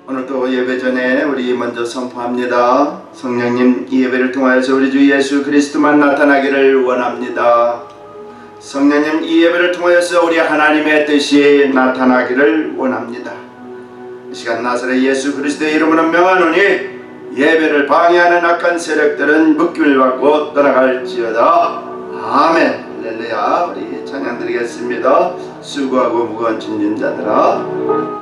오늘도 예배 전에 우리 먼저 선포합니다. 성령님, 이 예배를 통하여서 우리 주 예수 그리스도만 나타나기를 원합니다. 성령님, 이 예배를 통하여서 우리 하나님의 뜻이 나타나기를 원합니다. 이 시간 나사렛 예수 그리스도의 이름으로 명하노니 예배를 방해하는 악한 세력들은 묶임을 받고 떠나갈지어다. 아멘. 할렐루야. 우리 찬양 드리겠습니다. 수고하고 무거운 짐진 자들아.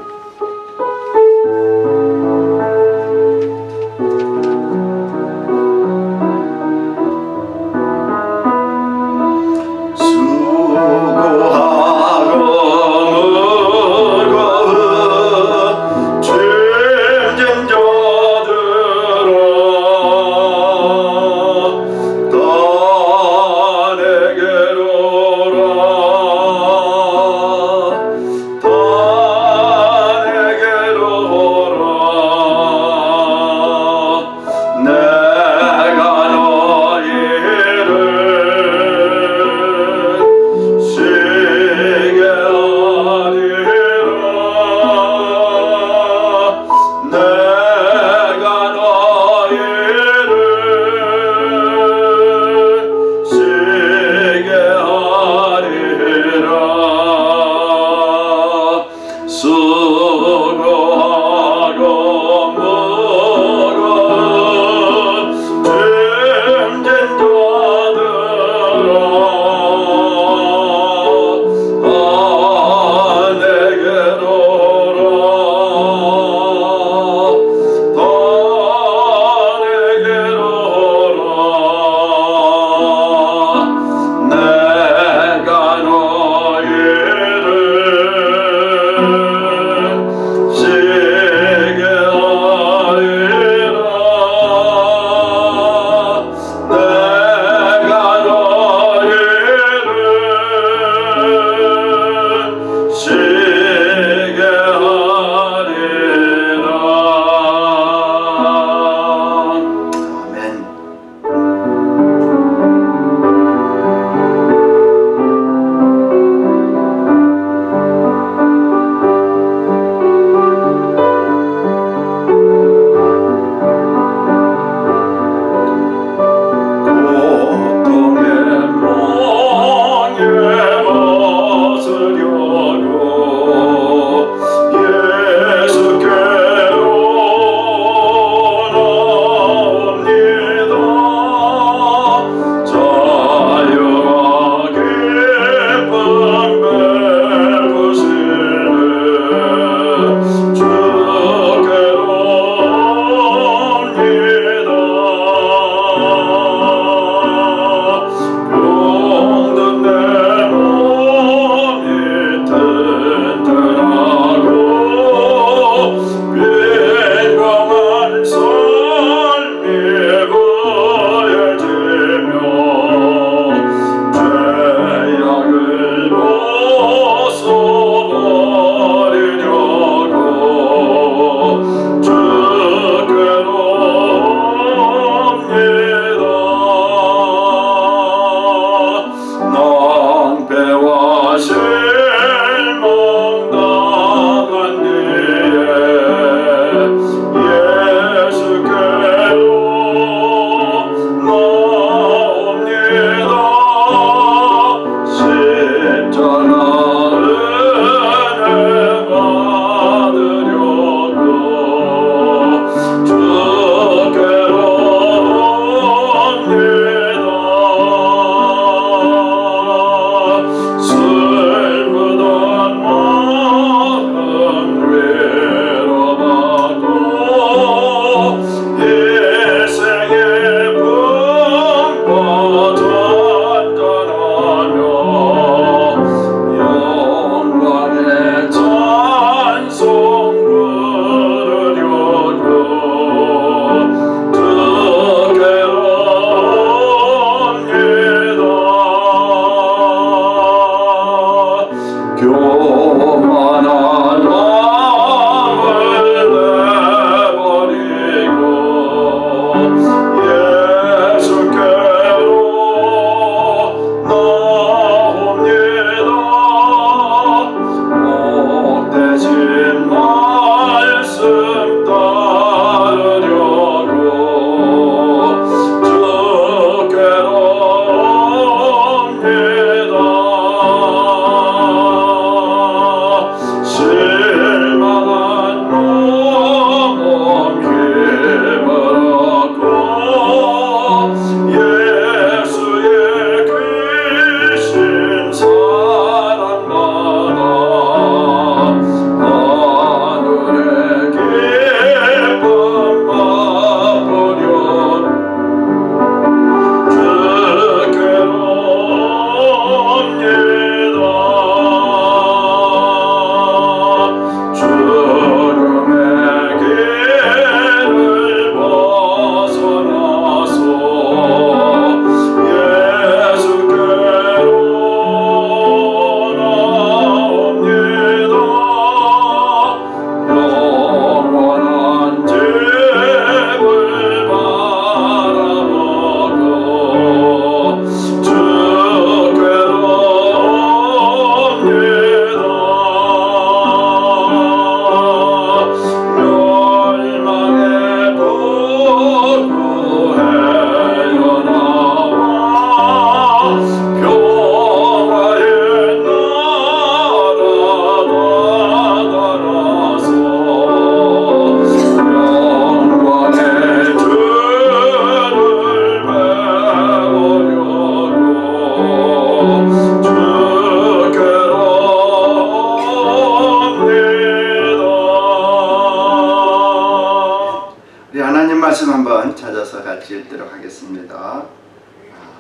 하나님 말씀 한번 찾아서 같이 읽도록 하겠습니다.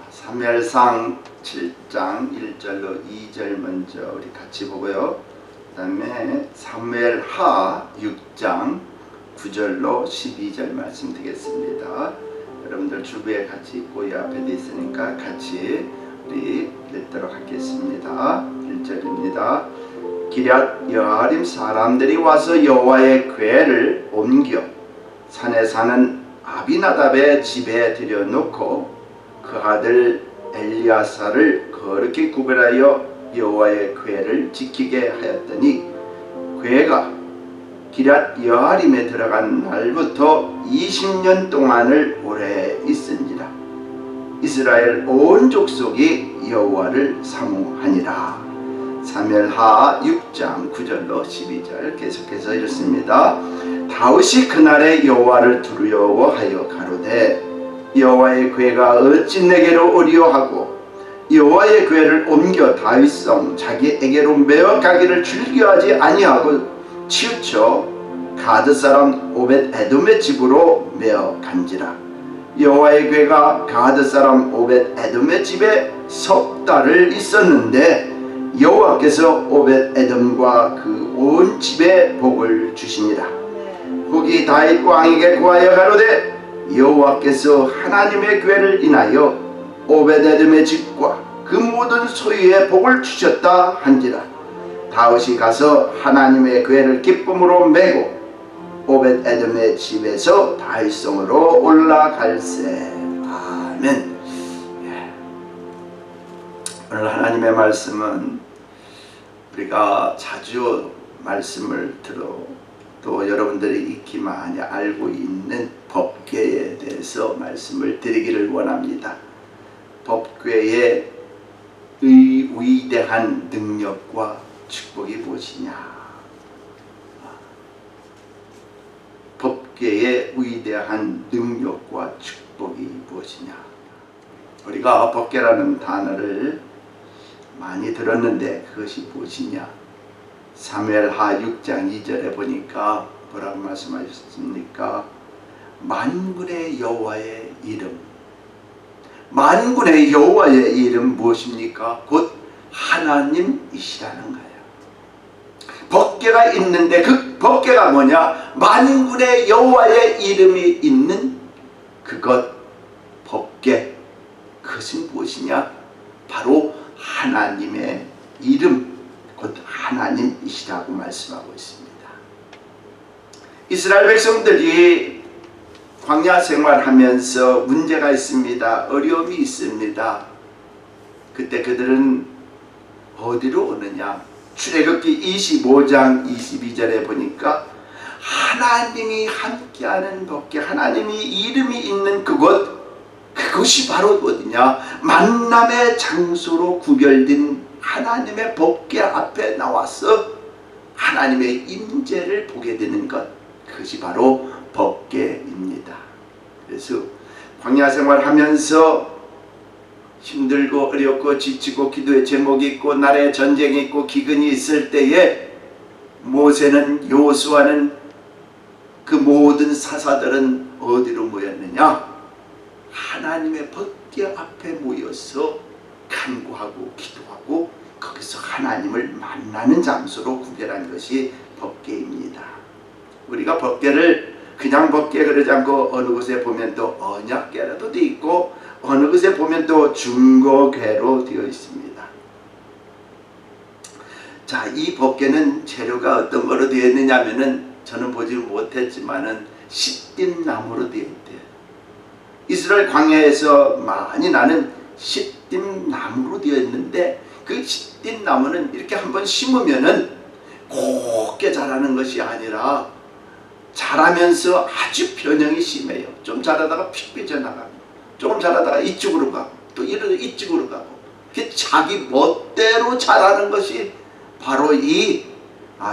사무엘상 7장 1절로 2절 먼저 우리 같이 보고요. 그 다음에 사무엘하 6장 9절로 12절 말씀 드리겠습니다. 여러분들 주부에 같이 있고 이 앞에 있으니까 같이 우리 읽도록 하겠습니다. 1절입니다. 기럇 여아림 사람들이 와서 여호와의 궤를 옮겨 산에 사는 아비나답의 집에 들여놓고 그 아들 엘리아사를 거룩히 구별하여 여호와의 궤를 지키게 하였더니 궤가 기럇 여아림에 들어간 날부터 20년 동안을 오래 있은지라. 이스라엘 온 족속이 여호와를 사모하니라. 사무엘하 6장 9절로 12절 계속해서 읽습니다. 다윗이 그날에 여호와를 두려워하여 가로되 여호와의 궤가 어찌 내게로 오리오하고 여호와의 궤를 옮겨 다윗성 자기에게로 메어 가기를 즐겨하지 아니하고 치우쳐 가드 사람 오벳 에돔의 집으로 메어 간지라. 여호와의 궤가 가드 사람 오벳 에돔의 집에 석 달을 있었는데 여호와께서 오벳 에돔과 그 온 집에 복을 주시니라. 후기 다윗 왕에게 구하여 가로되 여호와께서 하나님의 궤를 인하여 오벳 에돔의 집과 그 모든 소유에 복을 주셨다 한지라. 다윗이 가서 하나님의 궤를 기쁨으로 메고 오벳 에돔의 집에서 다윗성으로 올라갈세. 아멘. 오늘 하나님의 말씀은 우리가 자주 말씀을 들어 또 여러분들이 익히 많이 알고 있는 법궤에 대해서 말씀을 드리기를 원합니다. 법궤의 위대한 능력과 축복이 무엇이냐? 법궤의 위대한 능력과 축복이 무엇이냐? 우리가 법궤라는 단어를 많이 들었는데 그것이 무엇이냐? 사무엘하 6장 2절에 보니까 뭐라고 말씀하셨습니까? 만군의 여호와의 이름. 만군의 여호와의 이름 무엇입니까? 곧 하나님이시라는 거예요. 법궤가 있는데 그 법궤가 뭐냐? 만군의 여호와의 이름이 있는 그것 법궤. 그것은 무엇이냐? 바로 하나님의 이름, 곧 하나님이시라고 말씀하고 있습니다. 이스라엘 백성들이 광야 생활하면서 문제가 있습니다. 어려움이 있습니다. 그때 그들은 어디로 오느냐? 출애굽기 25장 22절에 보니까 하나님이 함께하는 법궤, 하나님이 이름이 있는 그곳, 그것이 바로 어디냐? 만남의 장소로 구별된 하나님의 법궤 앞에 나와서 하나님의 임재를 보게 되는 것, 그것이 바로 법궤입니다. 그래서 광야 생활하면서 힘들고 어렵고 지치고 기도의 제목이 있고 나라의 전쟁이 있고 기근이 있을 때에 모세는 여호수아는 그 모든 사사들은 어디로 모였느냐? 하나님의 법궤 앞에 모여서 간구하고 기도하고 거기서 하나님을 만나는 장소로 구별한 것이 법궤입니다. 우리가 법궤를 그냥 법궤 그러지 않고 어느 곳에 보면 또 언약궤라도 되어 있고 어느 곳에 보면 또 중거궤로 되어 있습니다. 자, 이 법궤는 재료가 어떤 거로 되어 있느냐 하면은 저는 보지 못했지만은 시띠나무로 되어 있대요. 이스라엘 광야에서 많이 나는 시띠나무로 되어 있는데 그 시띠나무는 이렇게 한번 심으면은 곱게 자라는 것이 아니라 자라면서 아주 변형이 심해요. 좀 자라다가 픽 삐져나가고 조금 자라다가 이쪽으로 가고 또 이쪽으로 가고 자기 멋대로 자라는 것이 바로 이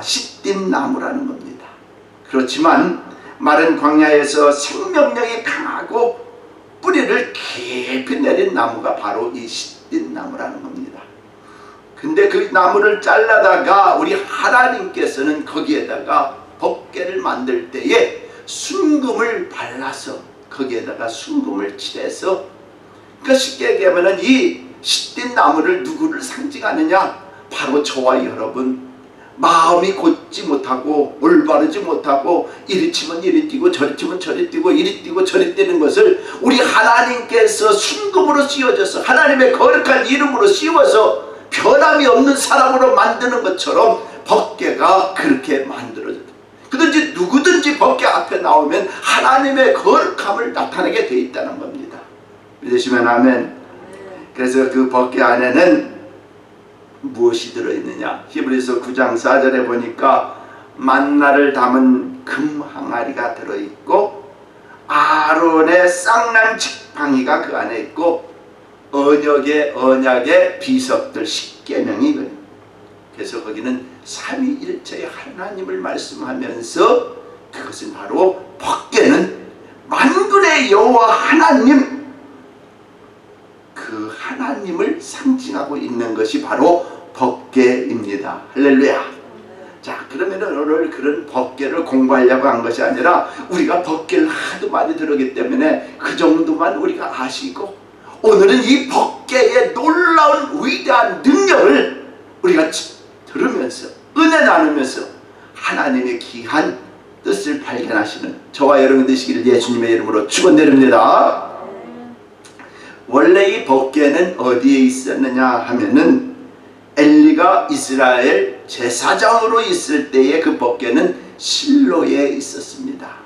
시띠나무라는 겁니다. 그렇지만 마른 광야에서 생명력이 강하고 뿌리를 깊이 내린 나무가 바로 이 시띠나무라는 겁니다. 근데 그 나무를 잘라다가 우리 하나님께서는 거기에다가 법궤를 만들 때에 순금을 발라서 거기에다가 순금을 칠해서, 그러니까 쉽게 얘기하면 이 싯된 나무를 누구를 상징하느냐? 바로 저와 여러분, 마음이 곧지 못하고 올바르지 못하고 이리 치면 이리 뛰고 저리 치면 저리 뛰고 이리 뛰고 저리 뛰는 것을 우리 하나님께서 순금으로 씌워져서 하나님의 거룩한 이름으로 씌워서 변함이 없는 사람으로 만드는 것처럼 법궤가 그렇게 만들어졌다. 그든지 누구든지 법궤 앞에 나오면 하나님의 거룩함을 나타내게 돼 있다는 겁니다. 믿으시면 아멘. 그래서 그 법궤 안에는 무엇이 들어있느냐? 히브리서 9장 4절에 보니까 만나를 담은 금 항아리가 들어있고 아론의 쌍난 지팡이가 그 안에 있고 언약의 비석들 10계명이, 그래서 거기는 삼위일체의 하나님을 말씀하면서 그것은 바로 법궤는 만군의 여호와 하나님, 그 하나님을 상징하고 있는 것이 바로 법궤입니다. 할렐루야. 자, 그러면 오늘 그런 법궤를 공부하려고 한 것이 아니라 우리가 법궤를 하도 많이 들었기 때문에 그 정도만 우리가 아시고, 오늘은 이 법궤의 놀라운 위대한 능력을 우리가 들으면서 은혜 나누면서 하나님의 귀한 뜻을 발견하시는 저와 여러분 되시기를 예수님의 이름으로 축원드립니다. 원래 이 법궤는 어디에 있었느냐 하면은 엘리가 이스라엘 제사장으로 있을 때의 그 법궤는 실로에 있었습니다.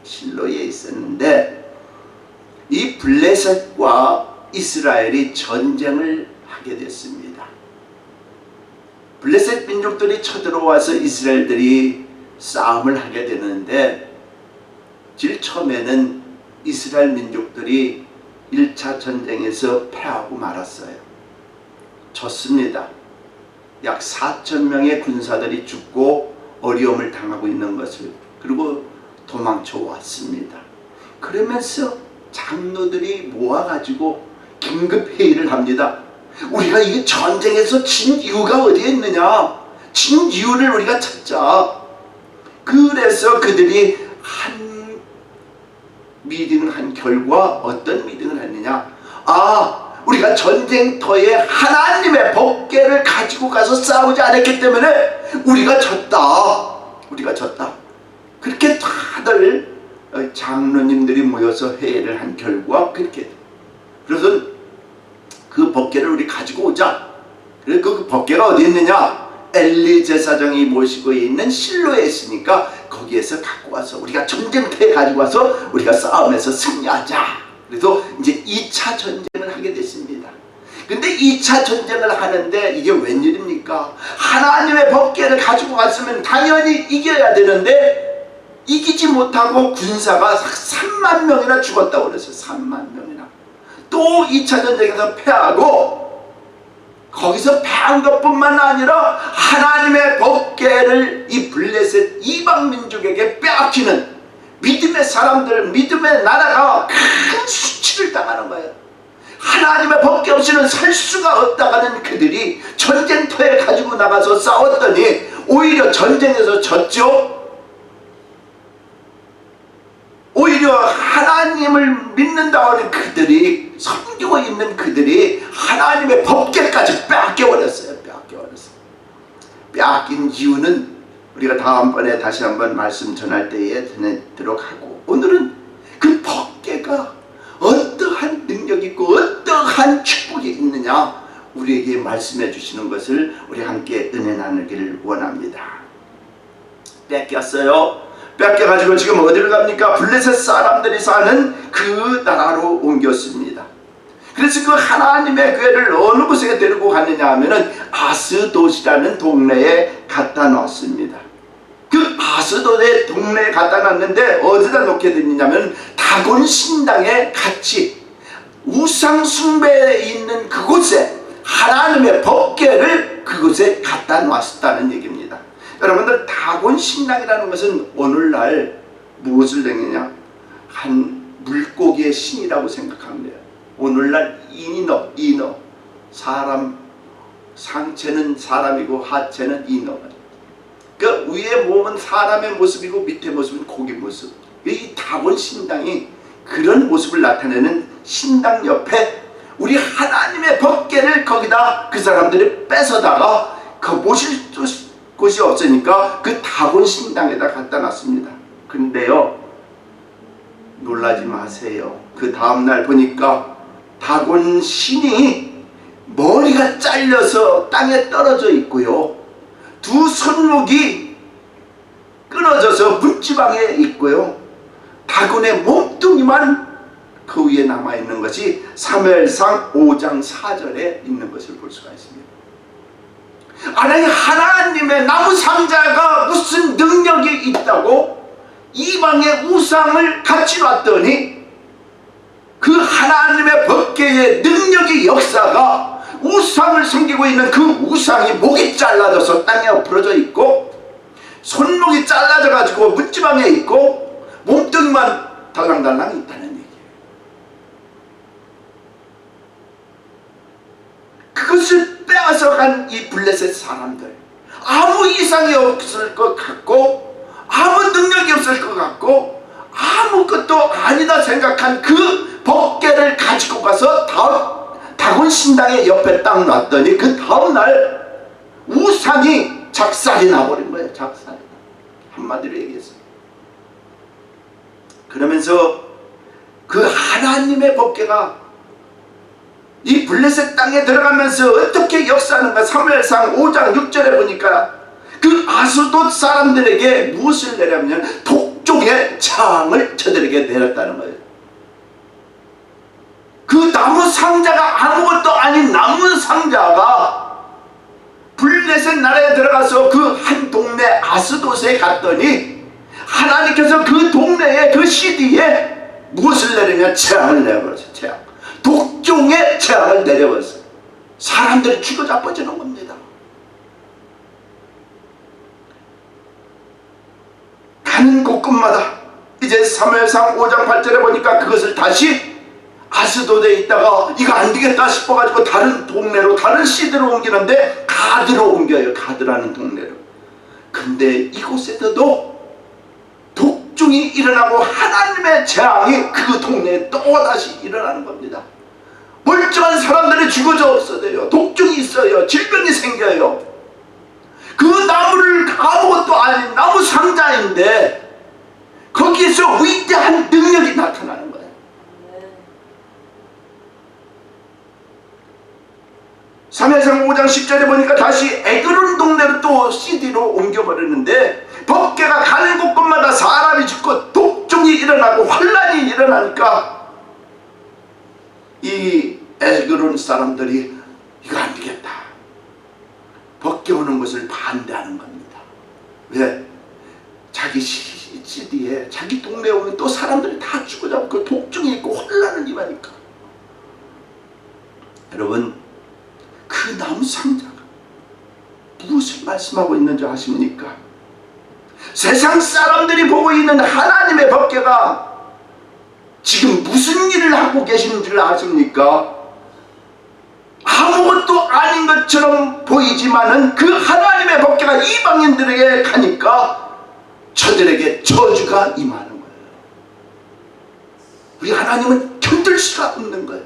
실로에 있었는데 이 블레셋과 이스라엘이 전쟁을 하게 됐습니다. 블레셋 민족들이 쳐들어와서 이스라엘들이 싸움을 하게 되는데, 제일 처음에는 이스라엘 민족들이 1차 전쟁에서 패하고 말았어요. 졌습니다. 약 4,000명의 군사들이 죽고 어려움을 당하고 있는 것을, 그리고 도망쳐 왔습니다. 그러면서 장로들이 모아가지고 긴급회의를 합니다. 우리가 이게 전쟁에서 진 이유가 어디에 있느냐? 진 이유를 우리가 찾자. 그래서 그들이 한 미팅을 한 결과 어떤 미팅을 했느냐? 우리가 전쟁터에 하나님의 법궤를 가지고 가서 싸우지 않았기 때문에 우리가 졌다. 그렇게 다들 장로님들이 모여서 회의를 한 결과 그렇게, 그래서 그 법궤를 우리 가지고 오자. 그래서 그 법궤가 어디 있느냐? 엘리 제사장이 모시고 있는 실로에 있으니까 거기에서 갖고 와서 우리가 전쟁터에 가지고 와서 우리가 싸움에서 승리하자. 그래서 이제 2차 전쟁을 하게 됐습니다. 근데 2차 전쟁을 하는데 이게 웬일입니까? 하나님의 법궤를 가지고 갔으면 당연히 이겨야 되는데 이기지 못하고 군사가 3만 명이나 죽었다고 그랬어요. 3만 명이나. 또 2차 전쟁에서 패하고, 거기서 패한 것뿐만 아니라 하나님의 법궤를 이 블레셋 이방 민족에게 빼앗기는 믿음의 사람들, 믿음의 나라가 큰 수치를 당하는 거예요. 하나님의 법궤 없이는 살 수가 없다가는 그들이 전쟁터에 가지고 나가서 싸웠더니 오히려 전쟁에서 졌죠. 오히려 하나님을 믿는다고 하는 그들이, 섬기고 있는 그들이 하나님의 법궤까지 빼앗겨버렸어요. 빼앗긴 이유는 우리가 다음번에 다시 한번 말씀 전할 때에 전하도록 하고, 오늘은 그 법궤가 어떠한 능력이 있고 어떠한 축복이 있느냐 우리에게 말씀해 주시는 것을 우리 함께 은혜 나누기를 원합니다. 뺏겼어요. 뺏겨가지고 지금 어디를 갑니까? 블레셋 사람들이 사는 그 나라로 옮겼습니다. 그래서 그 하나님의 궤를 어느 곳에 데리고 갔느냐 하면은 아스돗이라는 동네에 갖다 놨습니다. 그 아스돗의 동네에 갖다 놨는데 어디다 놓게 됐냐면 다곤 신당에 같이 우상 숭배에 있는 그곳에 하나님의 법궤를 그곳에 갖다 놨다는 얘기입니다. 여러분들, 다곤 신당이라는 것은 오늘날 무엇을 얘기하냐? 한 물고기의 신이라고 생각하면 돼요. 오늘날 인어, 사람, 상체는 사람이고 하체는 인어. 그 위에 몸은 사람의 모습이고 밑에 모습은 고기 모습. 이 다곤 신당이 그런 모습을 나타내는 신당 옆에 우리 하나님의 법궤를 거기다 그 사람들이 뺏어다가 그 모실 곳이 없으니까 그 다곤 신당에다 갖다 놨습니다. 근데요, 놀라지 마세요. 그 다음날 보니까 다곤 신이 머리가 잘려서 땅에 떨어져 있고요, 두 손목이 끊어져서 문지방에 있고요, 다곤의 몸뚱이만 그 위에 남아있는 것이 사무엘상 5장 4절에 있는 것을 볼 수가 있습니다. 아니, 하나님의 나무 상자가 무슨 능력이 있다고 이방의 우상을 같이 놨더니 그 하나님의 법궤의 능력의 역사가 우상을 섬기고 있는 그 우상이 목이 잘라져서 땅에 엎어져 있고 손목이 잘라져 가지고 문지방에 있고 몸뚱이만 달랑달랑 있다는 얘기예요. 그것을 빼앗아간 이 블레셋 사람들, 아무 이상이 없을 것 같고 아무 능력이 없을 것 같고 아무것도 아니다 생각한 그 법궤를 가지고 가서 다곤 신당의 옆에 딱 놨더니 그 다음날 우상이 작살이 나버린 거예요. 작살이. 한마디로 얘기했어요. 그러면서 그 하나님의 법궤가 이 블레셋 땅에 들어가면서 어떻게 역사하는가, 사무엘상 5장 6절에 보니까 그 아스돗 사람들에게 무엇을 내려면 독종의 창을 저들에게 내렸다는 거예요. 그 나무 상자가 아무것도 아닌 나무 상자가 블레셋 나라에 들어가서 그 한 동네 아스돗에 갔더니 하나님께서 그 동네에 그 시디에 무엇을 내리냐, 재앙을 내버렸어요. 재앙. 독종의 재앙을 내려버렸어요. 사람들이 죽어 자빠지는 겁니다. 가는 곳곳마다 이제 사무엘상 5장 8절에 보니까 그것을 다시 아스돗에 있다가 이거 안 되겠다 싶어가지고 다른 동네로, 다른 시드로 옮기는데 가드로 옮겨요. 가드라는 동네로. 근데 이곳에서도 독종이 일어나고 하나님의 재앙이 그 동네에 또다시 일어나는 겁니다. 멀쩡한 사람들이 죽어져 없어져요. 독종이 있어요. 질병이 생겨요. 그 나무를 아무것도 아닌 나무 상자인데 거기에서 위대한 능력이 나타나는 거예요. 사무엘상 5장 10절에 보니까 다시 에그론 동네로 또 시디로 옮겨버렸는데 법궤가 가는 곳곳마다 사람이 죽고 독종이 일어나고 환란이 일어나니까 이 에그론 사람들이 이거 안 되겠다, 법궤 오는 것을 반대하는 겁니다. 왜? 자기 시디에, 자기 동네에 오면 또 사람들이 다 죽어잡고 독종이 있고 환란을 입으니까. 여러분, 그 나무 상자가 무엇을 말씀하고 있는지 아십니까? 세상 사람들이 보고 있는 하나님의 법궤가 지금 무슨 일을 하고 계시는 줄 아십니까? 아무것도 아닌 것처럼 보이지만은 그 하나님의 법궤가 이방인들에게 가니까 저들에게 저주가 임하는 거예요. 우리 하나님은 견딜 수가 없는 거예요.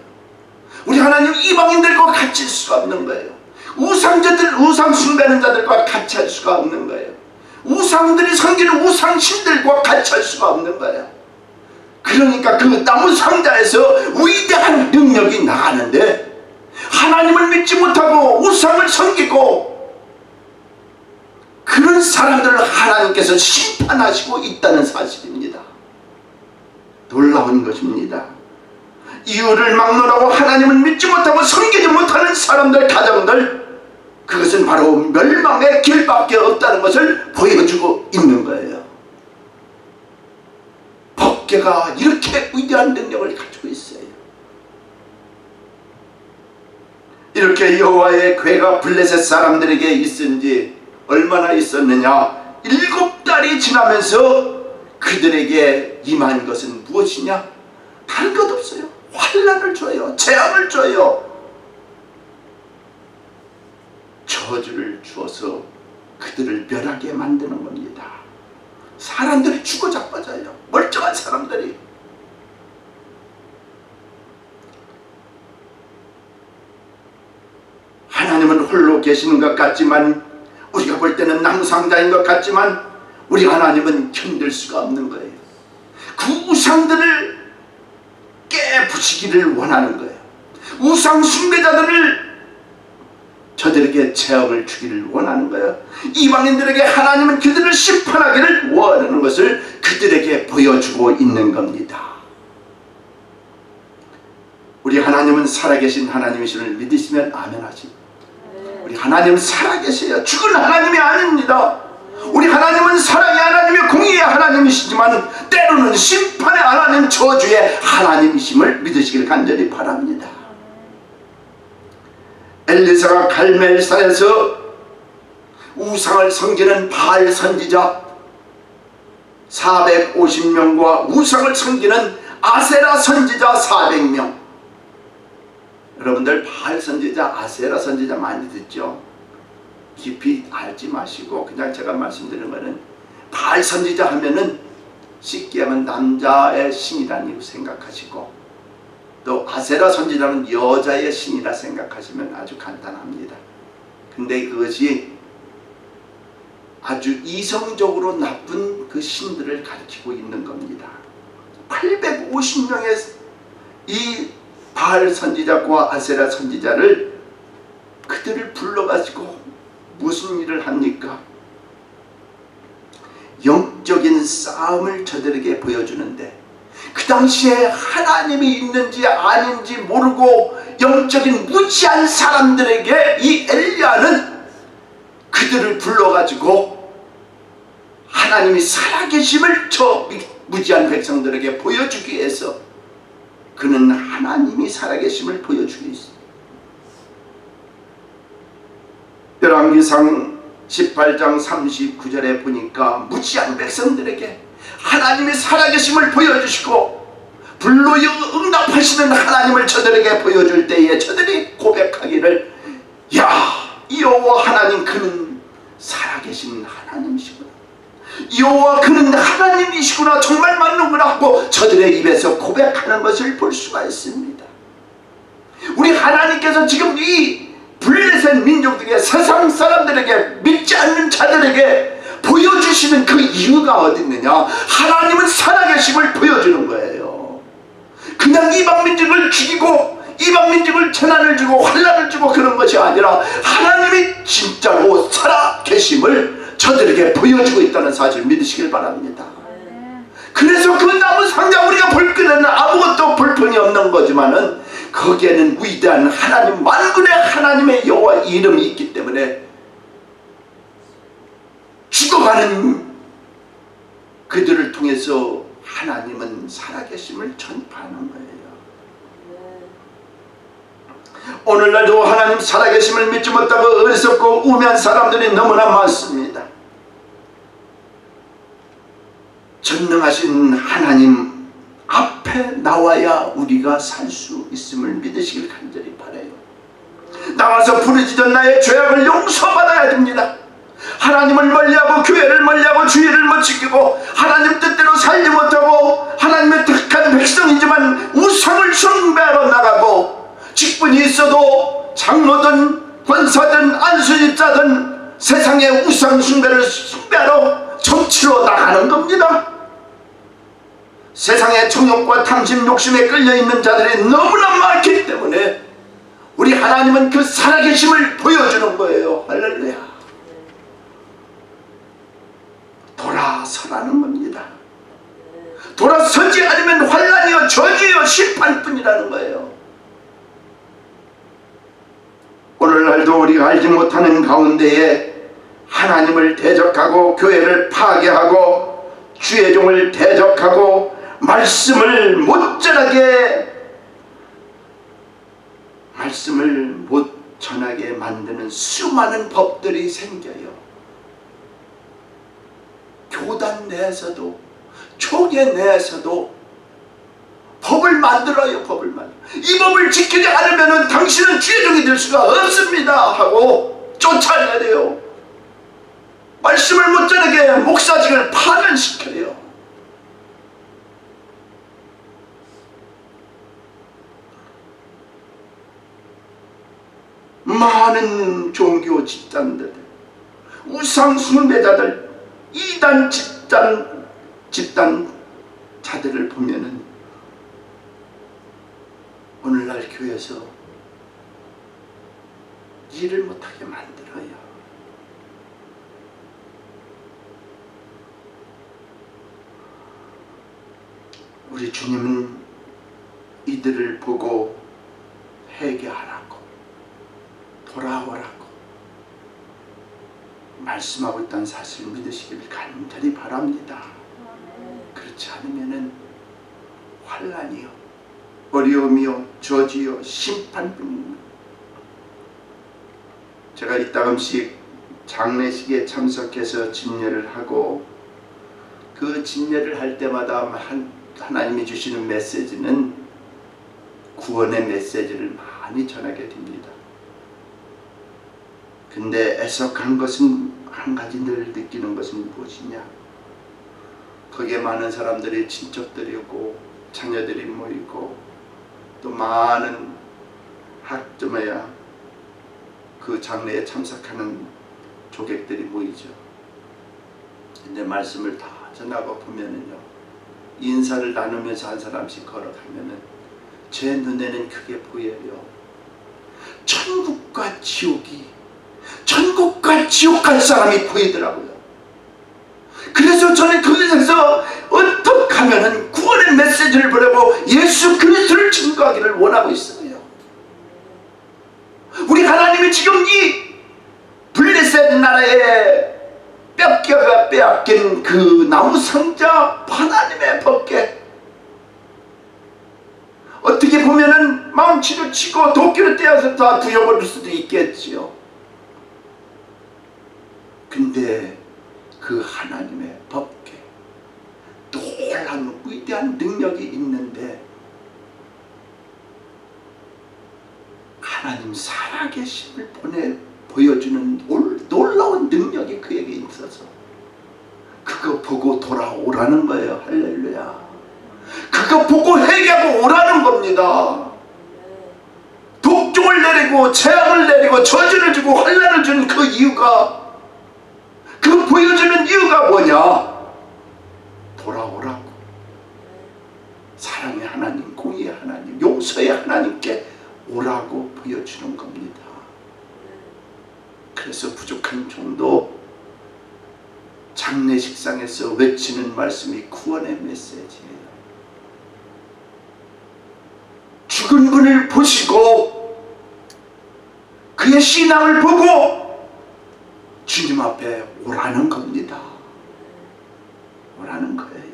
우리 하나님 이방인들과 같이 할 수가 없는 거예요. 우상자들, 우상 숭배하는 자들과 같이 할 수가 없는 거예요. 우상들이 섬기는 우상신들과 같이 할 수가 없는 거예요. 그러니까 그 나무 상자에서 위대한 능력이 나가는데 하나님을 믿지 못하고 우상을 섬기고 그런 사람들을 하나님께서 심판하시고 있다는 사실입니다. 놀라운 것입니다. 이유를 막론하고 하나님을 믿지 못하고 섬기지 못하는 사람들, 가정들, 그것은 바로 멸망의 길밖에 없다는 것을 보여주고 있는 거예요. 법궤가 이렇게 위대한 능력을 가지고 있어요. 이렇게 여호와의 궤가 블레셋 사람들에게 있은 지 얼마나 있었느냐? 7달이 지나면서 그들에게 임한 것은 무엇이냐? 다른 것 없어요. 환난을 줘요. 재앙을 줘요. 저주를 주어서 그들 그들을 멸하게 만드는 겁니다. 사람들이 죽어 자빠져요. 멀쩡한 사람들이. 하나님은 홀로 계시는 것 같지만, 우리가 볼 때는 남상자인 것 같지만, 우리 하나님은 견딜 수가 없는 거예요. 그 우상들을 깨부시기를 원하는 거예요. 우상 숭배자들을 저들에게 재앙을 주기를 원하는 거예요. 이방인들에게 하나님은 그들을 심판하기를 원하는 것을 그들에게 보여주고 있는 겁니다. 우리 하나님은 살아계신 하나님이심을 믿으시면 아멘 하십니다. 우리 하나님은 살아계세요. 죽은 하나님이 아닙니다. 우리 하나님은 사랑의 하나님이요 공의의 하나님이시지만 때로는 심판의 하나님, 저주의 하나님이심을 믿으시길 간절히 바랍니다. 엘리사가 갈멜산에서 우상을 섬기는 바알 선지자 450명과 우상을 섬기는 아세라 선지자 400명. 여러분들 바알 선지자, 아세라 선지자 많이 듣죠? 깊이 알지 마시고 그냥 제가 말씀드리는 거는, 바알 선지자 하면은 쉽게 하면 남자의 신이라는 생각하시고, 또 아세라 선지자는 여자의 신이라 생각하시면 아주 간단합니다. 근데 그것이 아주 이성적으로 나쁜 그 신들을 가리키고 있는 겁니다. 850명의 이 바알 선지자과 아세라 선지자를, 그들을 불러가지고 무슨 일을 합니까? 영적인 싸움을 저들에게 보여주는데, 그 당시에 하나님이 있는지 아닌지 모르고 영적인 무지한 사람들에게 이 엘리야는 그들을 불러가지고 하나님이 살아계심을 저 무지한 백성들에게 보여주기 위해서, 그는 하나님이 살아계심을 보여주기 위해서. 열왕기상 18장 39절에 보니까 무지한 백성들에게 하나님이 살아계심을 보여주시고 불로 응답하시는 하나님을 저들에게 보여줄 때에 저들이 고백하기를, 야, 여호와 하나님 그는 살아계신 하나님이시구나, 여호와 그는 하나님이시구나, 정말 맞는구나 하고 저들의 입에서 고백하는 것을 볼 수가 있습니다. 우리 하나님께서 지금 이 블레셋 민족들에게, 세상 사람들에게, 믿지 않는 자들에게 보여주시는 그 이유가 어디 있느냐? 하나님은 살아계심을 보여주는 거예요. 그냥 이방 민족을 죽이고 이방 민족을 재난을 주고 환난을 주고 그런 것이 아니라, 하나님이 진짜로 살아계심을 저들에게 보여주고 있다는 사실을 믿으시길 바랍니다. 그래서 그 나무 상자 우리가 볼 때는 아무것도 불평이 없는 거지만은, 거기에는 위대한 하나님, 만군의 하나님의 여호와 이름이 있기 때문에 죽어가는 그들을 통해서 하나님은 살아계심을 전파하는 거예요. 오늘날도 하나님 살아계심을 믿지 못하고 어리석고 우매한 사람들이 너무나 많습니다. 전능하신 하나님 앞에 나와야 우리가 살 수 있음을 믿으시길 간절히 바라요. 나와서 부르짖은 나의 죄악을 용서받아야 됩니다. 하나님을 멀리하고 교회를 멀리하고 주의를 못 지키고 하나님 뜻대로 살지 못하고 하나님의 택한 백성이지만 우상을 숭배하러 나가고, 직분이 있어도 장로든 권사든 안수집자든 세상의 우상 숭배를 숭배하러 정치로 나가는 겁니다. 세상의 정욕과 탐심, 욕심에 끌려있는 자들이 너무나 많기 때문에 우리 하나님은 그 살아계심을 보여주는 거예요. 할렐루야. 돌아서라는 겁니다. 돌아서지 않으면 환난이요 저주요 심판뿐이라는 거예요. 오늘날도 우리가 알지 못하는 가운데에 하나님을 대적하고 교회를 파괴하고 주의 종을 대적하고 말씀을 못 전하게 만드는 수많은 법들이 생겨요. 교단 내에서도, 교계 내에서도 법을 만들어요. 이 법을 지키지 않으면 당신은 주의 종이 될 수가 없습니다 하고 쫓아내야 돼요. 말씀을 못 전하게 목사직을 파면시켜요. 많은 종교 집단들, 우상 숭배자들, 이단 집단자들을 보면은 오늘날 교회에서 일을 못하게 만들어요. 우리 주님은 이들을 보고 회개하라고, 돌아오라고 말씀하고 있다는 사실을 믿으시길 간절히 바랍니다. 그렇지 않으면은 환난이요, 어려움이요, 저주요, 심판뿐입니다. 제가 이따금씩 장례식에 참석해서 진례를 하고 그 진례를 할 때마다 하나님이 주시는 메시지는 구원의 메시지를 많이 전하게 됩니다. 근데 애석한 것은 한 가지 늘 느끼는 것은 무엇이냐? 거기에 많은 사람들이 친척들이고 자녀들이 모이고 또 많은 그 장례에 참석하는 조객들이 모이죠. 근데 말씀을 다 전하고 보면은요, 인사를 나누면서 한 사람씩 걸어가면은 제 눈에는 그게 보여요. 천국과 지옥 갈 사람이 보이더라고요. 그래서 저는 거기서 어떻게 하면은 구원의 메시지를 보내고 예수 그리스도를 증거하기를 원하고 있어요. 우리 하나님이 지금 이 블레셋 나라에 뺏겨가 빼앗긴 그 나무 상자, 하나님의 법궤, 어떻게 보면은 망치로 치고 도끼로 떼어서 다 부여버릴 수도 있겠지요. 근데 그 하나님의 법궤, 놀라운 위대한 능력이 있는데 하나님 살아계심을 보여주는 놀라운 능력이 그에게 있어서 그거 보고 돌아오라는 거예요. 할렐루야. 그거 보고 회개하고 오라는 겁니다. 독종을 내리고 재앙을 내리고 저주를 주고 환난을 주는 그 이유가, 그 보여주는 이유가 뭐냐? 돌아오라고. 사랑의 하나님, 공의의 하나님, 용서의 하나님께 오라고 보여주는 겁니다. 그래서 부족한 종도 장례식상에서 외치는 말씀이 구원의 메시지예요. 죽은 분을 보시고 그의 신앙을 보고 주님 앞에 오라는 겁니다. 오라는 거예요.